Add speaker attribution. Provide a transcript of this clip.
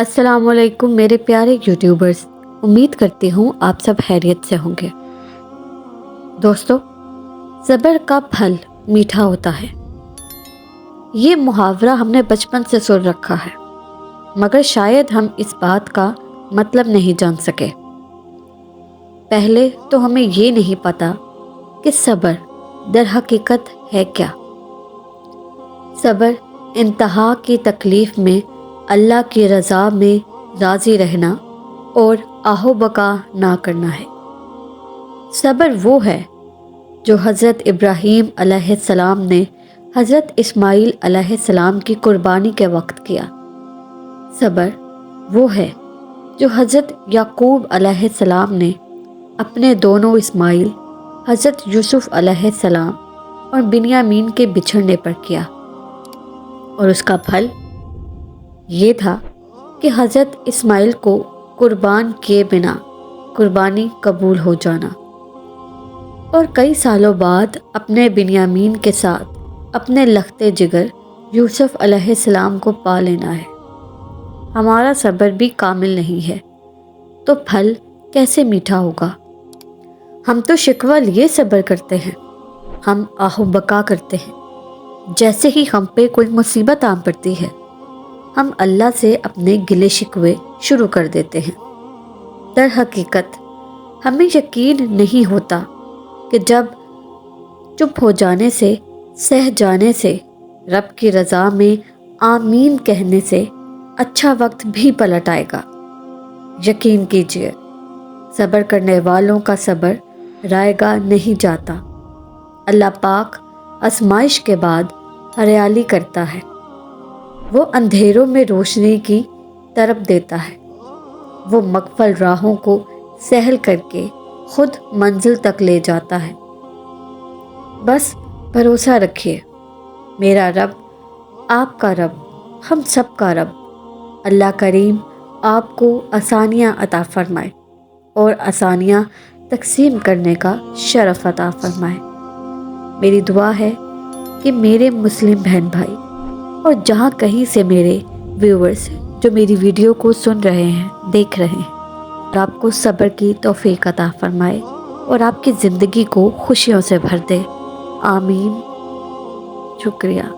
Speaker 1: السلام علیکم میرے پیارے یوٹیوبرز، امید کرتی ہوں آپ سب خیریت سے ہوں گے۔ دوستو، صبر کا پھل میٹھا ہوتا ہے، یہ محاورہ ہم نے بچپن سے سن رکھا ہے، مگر شاید ہم اس بات کا مطلب نہیں جان سکے۔ پہلے تو ہمیں یہ نہیں پتا کہ صبر در حقیقت ہے کیا۔ صبر انتہا کی تکلیف میں اللہ کی رضا میں راضی رہنا اور آہو بکا نہ کرنا ہے۔ صبر وہ ہے جو حضرت ابراہیم علیہ السلام نے حضرت اسماعیل علیہ السلام کی قربانی کے وقت کیا۔ صبر وہ ہے جو حضرت یعقوب علیہ السلام نے اپنے دونوں اسماعیل حضرت یوسف علیہ السلام اور بنیامین کے بچھڑنے پر کیا، اور اس کا پھل یہ تھا کہ حضرت اسماعیل کو قربان کیے بنا قربانی قبول ہو جانا، اور کئی سالوں بعد اپنے بنیامین کے ساتھ اپنے لختے جگر یوسف علیہ السلام کو پا لینا ہے۔ ہمارا صبر بھی کامل نہیں ہے تو پھل کیسے میٹھا ہوگا؟ ہم تو شکوہ لیے صبر کرتے ہیں، ہم آہو بکا کرتے ہیں۔ جیسے ہی ہم پہ کوئی مصیبت آن پڑتی ہے، ہم اللہ سے اپنے گلے شکوے شروع کر دیتے ہیں۔ در حقیقت ہمیں یقین نہیں ہوتا کہ جب چپ ہو جانے سے، سہ جانے سے، رب کی رضا میں آمین کہنے سے اچھا وقت بھی پلٹ آئے گا۔ یقین کیجیے، صبر کرنے والوں کا صبر رائے گا نہیں جاتا۔ اللہ پاک آزمائش کے بعد ہریالی کرتا ہے، وہ اندھیروں میں روشنی کی طرف دیتا ہے، وہ مغفل راہوں کو سہل کر کے خود منزل تک لے جاتا ہے۔ بس بھروسہ رکھیے، میرا رب، آپ کا رب، ہم سب کا رب اللہ کریم آپ کو آسانیاں عطا فرمائے اور آسانیاں تقسیم کرنے کا شرف عطا فرمائے۔ میری دعا ہے کہ میرے مسلم بہن بھائی اور جہاں کہیں سے میرے ویورز جو میری ویڈیو کو سن رہے ہیں، دیکھ رہے ہیں، اور آپ کو صبر کی توفیق عطا فرمائے اور آپ کی زندگی کو خوشیوں سے بھر دے۔ آمین۔ شکریہ۔